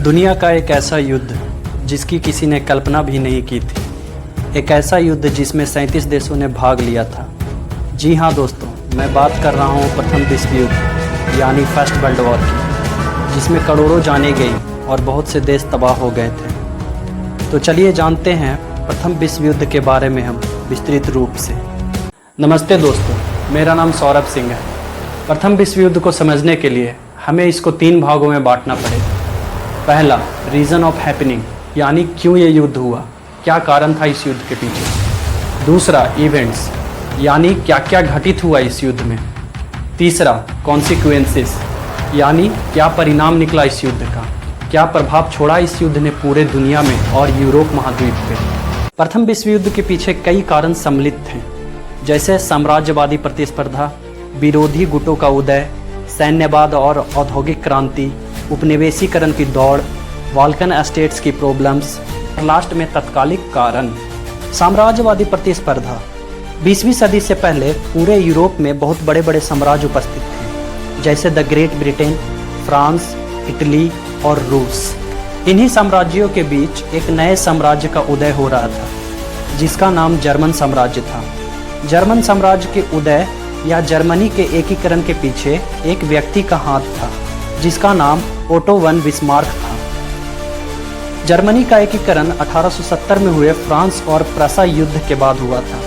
दुनिया का एक ऐसा युद्ध जिसकी किसी ने कल्पना भी नहीं की थी। एक ऐसा युद्ध जिसमें 37 देशों ने भाग लिया था। जी हाँ दोस्तों, मैं बात कर रहा हूँ प्रथम विश्व युद्ध यानी फर्स्ट वर्ल्ड वॉर की, जिसमें करोड़ों जाने गई और बहुत से देश तबाह हो गए थे। तो चलिए जानते हैं प्रथम विश्व युद्ध के बारे में हम विस्तृत रूप से। नमस्ते दोस्तों, मेरा नाम सौरभ सिंह है। प्रथम विश्व युद्ध को समझने के लिए हमें इसको 3 भागों में बांटना पड़ेगा। पहला, रीज़न ऑफ हैपनिंग यानी क्यों ये युद्ध हुआ, क्या कारण था इस युद्ध के पीछे। दूसरा, इवेंट्स यानी क्या क्या घटित हुआ इस युद्ध में। तीसरा, कॉन्सिक्वेंसेस यानी क्या परिणाम निकला इस युद्ध का, क्या प्रभाव छोड़ा इस युद्ध ने पूरे दुनिया में और यूरोप महाद्वीप पे। प्रथम विश्व युद्ध के पीछे कई कारण सम्मिलित थे, जैसे साम्राज्यवादी प्रतिस्पर्धा, विरोधी गुटों का उदय, सैन्यवाद और औद्योगिक क्रांति, उपनिवेशीकरण की दौड़, बाल्कन स्टेट्स की प्रॉब्लम्स और लास्ट में तत्कालिक कारण। साम्राज्यवादी प्रतिस्पर्धा। 20वीं सदी से पहले पूरे यूरोप में बहुत बड़े बड़े साम्राज्य उपस्थित थे, जैसे the great Britain, France, Italy और रूस। इन्हीं साम्राज्यों के बीच एक नए साम्राज्य का उदय हो रहा था, जिसका नाम जर्मन साम्राज्य था। जर्मन साम्राज्य के उदय या जर्मनी के एकीकरण के पीछे एक व्यक्ति का हाथ था, जिसका नाम ओटो वन बिस्मार्क था। जर्मनी का एकीकरण 1870 में हुए फ्रांस और प्रसा युद्ध के बाद हुआ था।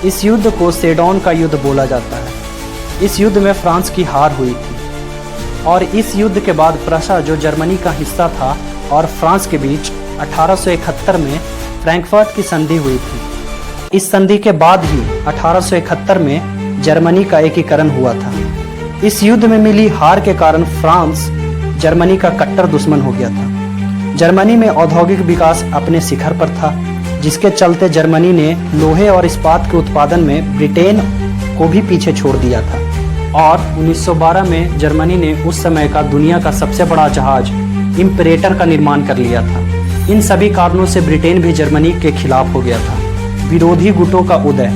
इस युद्ध को सेडोन का युद्ध बोला जाता है। इस युद्ध में फ्रांस की हार हुई थी और इस युद्ध के बाद प्रसा, जो जर्मनी का हिस्सा था, और फ्रांस के बीच 1871 में फ्रैंकफर्ट की संधि हुई थी। इस संधि के बाद ही 1871 में जर्मनी का एकीकरण हुआ था। इस युद्ध में मिली हार के कारण फ्रांस जर्मनी का कट्टर दुश्मन हो गया था। जर्मनी में औद्योगिक विकास अपने शिखर पर था, जिसके चलते जर्मनी ने लोहे और इस्पात के उत्पादन में ब्रिटेन को भी पीछे छोड़ दिया था। और 1912 में जर्मनी ने उस समय का दुनिया का सबसे बड़ा जहाज इम्परेटर का निर्माण कर लिया था। इन सभी कारणों से ब्रिटेन भी जर्मनी के खिलाफ हो गया था। विरोधी गुटों का उदय।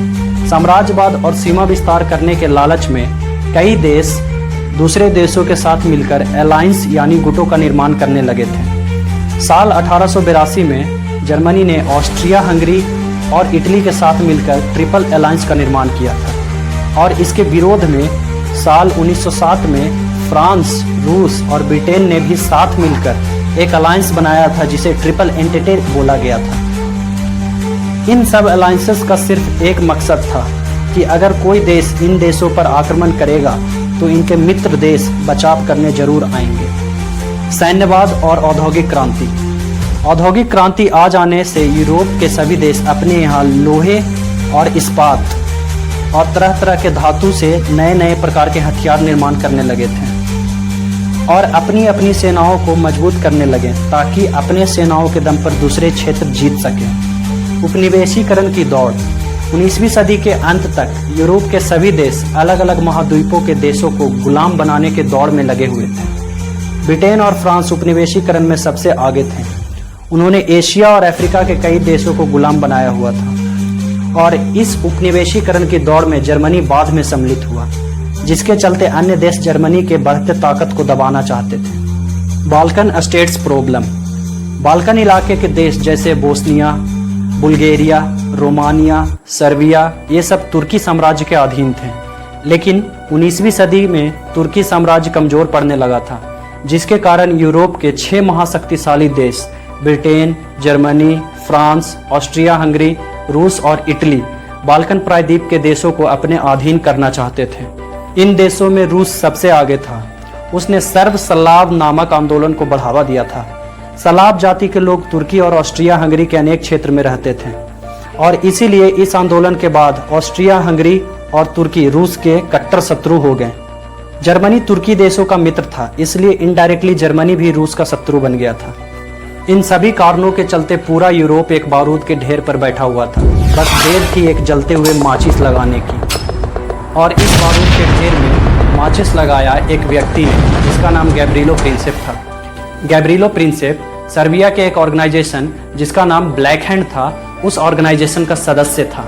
साम्राज्यवाद और सीमा विस्तार करने के लालच में कई देश दूसरे देशों के साथ मिलकर अलायंस यानी गुटों का निर्माण करने लगे थे। साल 1882 में जर्मनी ने ऑस्ट्रिया हंगरी और इटली के साथ मिलकर ट्रिपल अलायंस का निर्माण किया था। और इसके विरोध में साल 1907 में फ्रांस, रूस और ब्रिटेन ने भी साथ मिलकर एक अलायंस बनाया था, जिसे ट्रिपल एंटेटे बोला गया था। इन सब अलायंसेस का सिर्फ एक मकसद था कि अगर कोई देश इन देशों पर आक्रमण करेगा तो इनके मित्र देश बचाव करने जरूर आएंगे। सैन्यवाद और औद्योगिक क्रांति। औद्योगिक क्रांति आ जाने से यूरोप के सभी देश अपने यहाँ लोहे और इस्पात और तरह तरह के धातु से नए नए प्रकार के हथियार निर्माण करने लगे थे और अपनी अपनी सेनाओं को मजबूत करने लगे, ताकि अपने सेनाओं के दम पर दूसरे क्षेत्र जीत सकें। उपनिवेशीकरण की दौड़। 19वीं सदी के अंत तक यूरोप के सभी देश अलग अलग महाद्वीपों के देशों को गुलाम बनाने के दौड़ में लगे हुए थे। ब्रिटेन और फ्रांस उपनिवेशीकरण में सबसे आगे थे। उन्होंने एशिया और अफ्रीका के कई देशों को गुलाम बनाया हुआ था और इस उपनिवेशीकरण की दौड़ में जर्मनी बाद में सम्मिलित हुआ, जिसके चलते अन्य देश जर्मनी के बढ़ते ताकत को दबाना चाहते थे। Balkan states problem. बाल्कन इलाके के देश जैसे बोस्निया, बुल्गारिया, रोमानिया, सर्बिया, ये सब तुर्की साम्राज्य के अधीन थे। लेकिन 19वीं सदी में तुर्की साम्राज्य कमजोर पड़ने लगा था, जिसके कारण यूरोप के 6 महाशक्तिशाली देश Britain, Germany, France, Austria Hungary, रूस और इटली बाल्कन प्रायद्वीप के देशों को अपने अधीन करना चाहते थे। इन देशों में रूस सबसे आगे था। उसने सर्ब स्लाव नामक आंदोलन को बढ़ावा दिया था। स्लाव जाति के लोग तुर्की और ऑस्ट्रिया हंगरी के अनेक क्षेत्र में रहते थे और इसीलिए इस आंदोलन के बाद ऑस्ट्रिया हंगरी और तुर्की रूस के कट्टर शत्रु हो गए। जर्मनी तुर्की देशों का मित्र था, इसलिए इनडायरेक्टली जर्मनी भी रूस का शत्रु बन गया था। इन सभी कारणों के चलते पूरा यूरोप एक बारूद के ढेर पर बैठा हुआ था। बस देर थी एक जलते हुए माचिस लगाने की, और इस बारूद के ढेर में माचिस लगाया एक व्यक्ति ने, जिसका नाम गैब्रिलो प्रिंसेप था। गैब्रिलो प्रिंसेप सर्बिया के एक ऑर्गेनाइजेशन जिसका नाम ब्लैक हैंड था, उस ऑर्गेनाइजेशन का सदस्य था।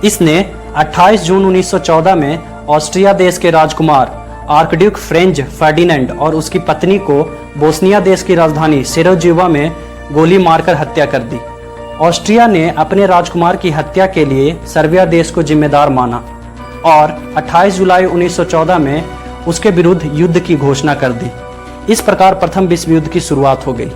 इसने 28 जून 1914 में ऑस्ट्रिया देश के राजकुमार आर्कड्यूक फ्रेंच फर्डिनेंड और उसकी पत्नी को बोस्निया देश की राजधानी सेराजेवो में गोली मारकर हत्या कर दी। ऑस्ट्रिया ने अपने राजकुमार की हत्या के लिए सर्बिया देश को जिम्मेदार माना और 28 जुलाई 1914 में उसके विरुद्ध युद्ध की घोषणा कर दी। इस प्रकार प्रथम विश्व युद्ध की शुरुआत हो गई।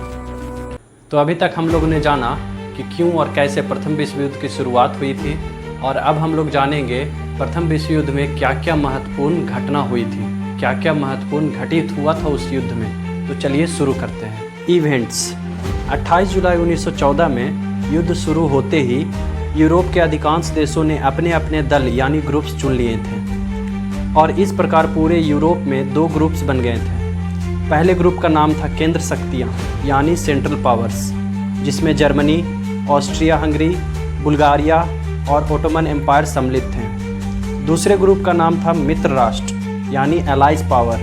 तो अभी तक हम लोगों ने जाना कि क्यों और कैसे प्रथम विश्व युद्ध की शुरुआत हुई थी, और अब हम लोग जानेंगे प्रथम विश्व युद्ध में क्या क्या महत्वपूर्ण घटना हुई थी, क्या क्या महत्वपूर्ण घटित हुआ था उस युद्ध में। तो चलिए शुरू करते हैं। इवेंट्स। 28 जुलाई 1914 में युद्ध शुरू होते ही यूरोप के अधिकांश देशों ने अपने अपने दल यानी ग्रुप्स चुन लिए थे और इस प्रकार पूरे यूरोप में 2 ग्रुप्स बन गए थे। पहले ग्रुप का नाम था केंद्र शक्तियाँ यानी सेंट्रल पावर्स, जिसमें जर्मनी, ऑस्ट्रिया हंगरी, बुल्गारिया और ओटोमन एम्पायर सम्मिलित थे। दूसरे ग्रुप का नाम था मित्र राष्ट्र यानी एलाइज पावर,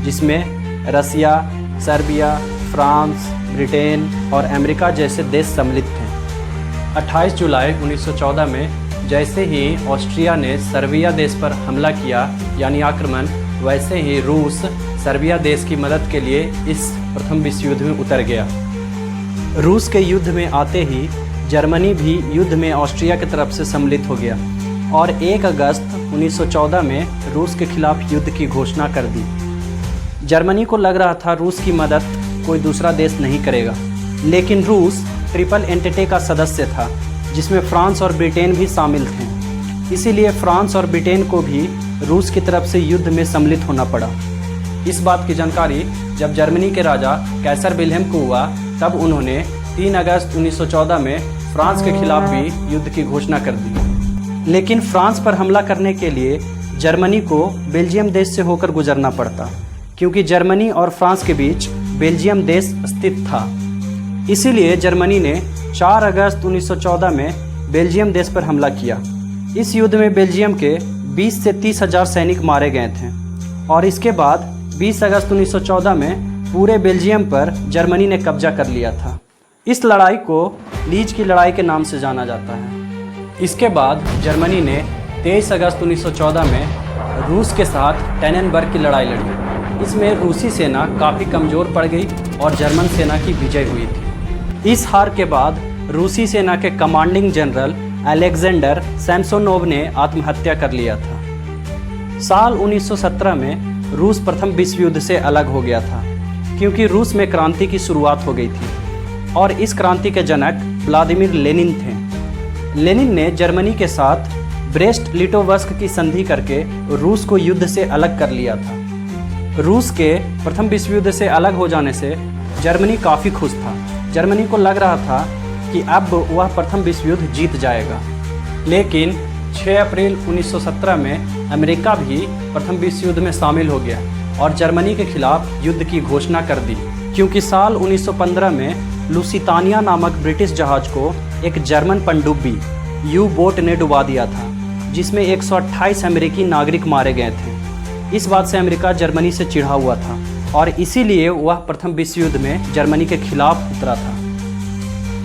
जिसमें रसिया, सर्बिया, फ्रांस, ब्रिटेन और अमेरिका जैसे देश सम्मिलित थे। 28 जुलाई 1914 में जैसे ही ऑस्ट्रिया ने सर्बिया देश पर हमला किया यानी आक्रमण, वैसे ही रूस सर्बिया देश की मदद के लिए इस प्रथम विश्व युद्ध में उतर गया। रूस के युद्ध में आते ही जर्मनी भी युद्ध में ऑस्ट्रिया की तरफ से सम्मिलित हो गया और 1 अगस्त 1914 में रूस के खिलाफ युद्ध की घोषणा कर दी। जर्मनी को लग रहा था रूस की मदद कोई दूसरा देश नहीं करेगा, लेकिन रूस ट्रिपल एंटिटी का सदस्य था जिसमें फ्रांस और ब्रिटेन भी शामिल थे। इसीलिए फ्रांस और ब्रिटेन को भी रूस की तरफ से युद्ध में सम्मिलित होना पड़ा। इस बात की जानकारी जब जर्मनी के राजा कैसर विल्हेम को हुआ, तब उन्होंने 3 अगस्त 1914 में फ्रांस के खिलाफ भी युद्ध की घोषणा कर दी। लेकिन फ्रांस पर हमला करने के लिए जर्मनी को बेल्जियम देश से होकर गुजरना पड़ता, क्योंकि जर्मनी और फ्रांस के बीच बेल्जियम देश स्थित था। इसीलिए जर्मनी ने 4 अगस्त 1914 में बेल्जियम देश पर हमला किया। इस युद्ध में बेल्जियम के 20 से 30 हज़ार सैनिक मारे गए थे और इसके बाद 20 अगस्त 1914 में पूरे बेल्जियम पर जर्मनी ने कब्जा कर लिया था। इस लड़ाई को लीज की लड़ाई के नाम से जाना जाता है। इसके बाद जर्मनी ने 23 अगस्त 1914 में रूस के साथ टेनेनबर्ग की लड़ाई लड़ी। इसमें रूसी सेना काफ़ी कमज़ोर पड़ गई और जर्मन सेना की विजय हुई थी। इस हार के बाद रूसी सेना के कमांडिंग जनरल अलेक्जेंडर सैमसोनोव ने आत्महत्या कर लिया था। साल 1917 में रूस प्रथम विश्व युद्ध से अलग हो गया था, क्योंकि रूस में क्रांति की शुरुआत हो गई थी और इस क्रांति के जनक व्लादिमीर लेनिन थे। लेनिन ने जर्मनी के साथ ब्रेस्ट लिटोवस्क की संधि करके रूस को युद्ध से अलग कर लिया था। रूस के प्रथम विश्व युद्ध से अलग हो जाने से जर्मनी काफ़ी खुश था। जर्मनी को लग रहा था कि अब वह प्रथम विश्व युद्ध जीत जाएगा, लेकिन 6 अप्रैल 1917 में अमेरिका भी प्रथम विश्व युद्ध में शामिल हो गया और जर्मनी के खिलाफ युद्ध की घोषणा कर दी, क्योंकि साल 1915 में लुसितानिया नामक ब्रिटिश जहाज को एक जर्मन पनडुब्बी यू बोट ने डुबा दिया था, जिसमें 128 अमेरिकी नागरिक मारे गए थे। इस बात से अमेरिका जर्मनी से चिढ़ा हुआ था और इसीलिए वह प्रथम विश्व युद्ध में जर्मनी के खिलाफ उतरा था।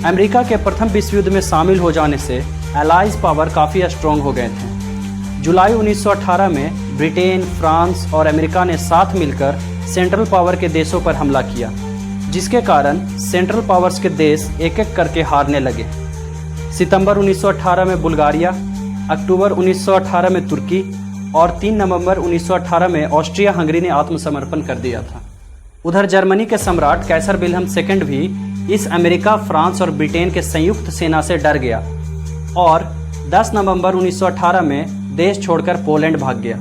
अमेरिका के प्रथम विश्व युद्ध में शामिल हो जाने से एलाइज पावर काफ़ी स्ट्रॉन्ग हो गए थे। जुलाई 1918 में ब्रिटेन, फ्रांस और अमेरिका ने साथ मिलकर सेंट्रल पावर के देशों पर हमला किया, जिसके कारण सेंट्रल पावर्स के देश एक एक करके हारने लगे। सितंबर 1918 में बुल्गारिया, अक्टूबर 1918 में तुर्की और 3 नवंबर 1918 में ऑस्ट्रिया हंगरी ने आत्मसमर्पण कर दिया था। उधर जर्मनी के सम्राट कैसर विल्हेम II भी इस अमेरिका, फ्रांस और ब्रिटेन के संयुक्त सेना से डर गया और 10 नवंबर 1918 में देश छोड़कर पोलैंड भाग गया।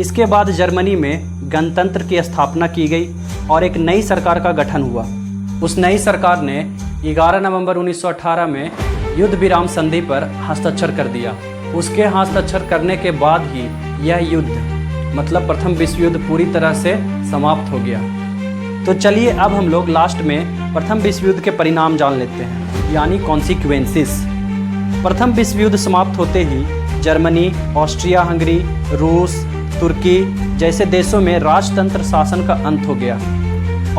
इसके बाद जर्मनी में गणतंत्र की स्थापना की गई और एक नई सरकार का गठन हुआ। उस नई सरकार ने 11 नवंबर 1918 में युद्ध विराम संधि पर हस्ताक्षर कर दिया। उसके हस्ताक्षर करने के बाद ही यह युद्ध मतलब प्रथम विश्व युद्ध पूरी तरह से समाप्त हो गया। तो चलिए अब हम लोग लास्ट में प्रथम विश्व युद्ध के परिणाम जान लेते हैं, यानी कॉन्सिक्वेंसेस। प्रथम विश्व युद्ध समाप्त होते ही जर्मनी, ऑस्ट्रिया हंगरी, रूस, तुर्की जैसे देशों में राजतंत्र शासन का अंत हो गया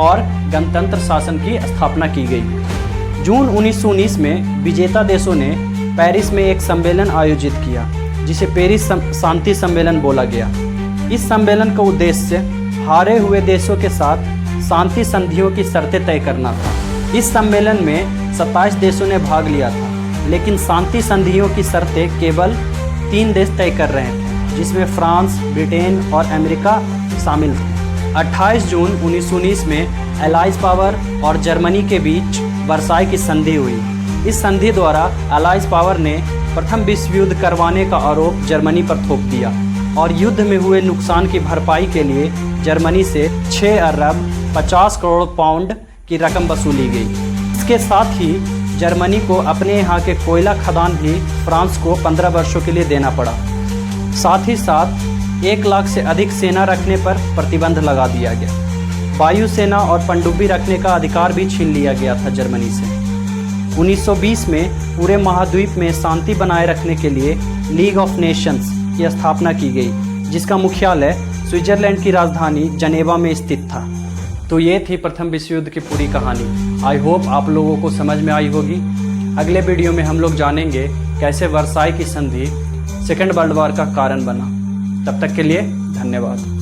और गणतंत्र शासन की स्थापना की गई। जून 1919 में विजेता देशों ने पेरिस में एक सम्मेलन आयोजित किया, जिसे पेरिस शांति सम्मेलन बोला गया। इस सम्मेलन का उद्देश्य हारे हुए देशों के साथ शांति संधियों की शर्तें तय करना था। इस सम्मेलन में 27 देशों ने भाग लिया था, लेकिन शांति संधियों की शर्तें केवल 3 देश तय कर रहे थे, जिसमें फ्रांस, ब्रिटेन और अमेरिका शामिल थे। 28 जून 1919 में एलाइज पावर और जर्मनी के बीच वर्साई की संधि हुई। इस संधि द्वारा एलाइज पावर ने प्रथम विश्व युद्ध करवाने का आरोप जर्मनी पर थोप दिया और युद्ध में हुए नुकसान की भरपाई के लिए जर्मनी से 6 अरब 50 करोड़ पाउंड की रकम वसूली गई। इसके साथ ही जर्मनी को अपने यहाँ के कोयला खदान भी फ्रांस को 15 वर्षों के लिए देना पड़ा। साथ ही साथ 1 लाख से अधिक सेना रखने पर प्रतिबंध लगा दिया गया। वायुसेना और पनडुब्बी रखने का अधिकार भी छीन लिया गया था जर्मनी से। 1920 में पूरे महाद्वीप में शांति बनाए रखने के लिए लीग ऑफ नेशंस की स्थापना की गई, जिसका मुख्यालय स्विट्जरलैंड की राजधानी जनेवा में स्थित था। तो ये थी प्रथम विश्व युद्ध की पूरी कहानी। आई होप आप लोगों को समझ में आई होगी। अगले वीडियो में हम लोग जानेंगे कैसे वर्साई की संधि सेकेंड वर्ल्ड वॉर का कारण बना। तब तक के लिए धन्यवाद।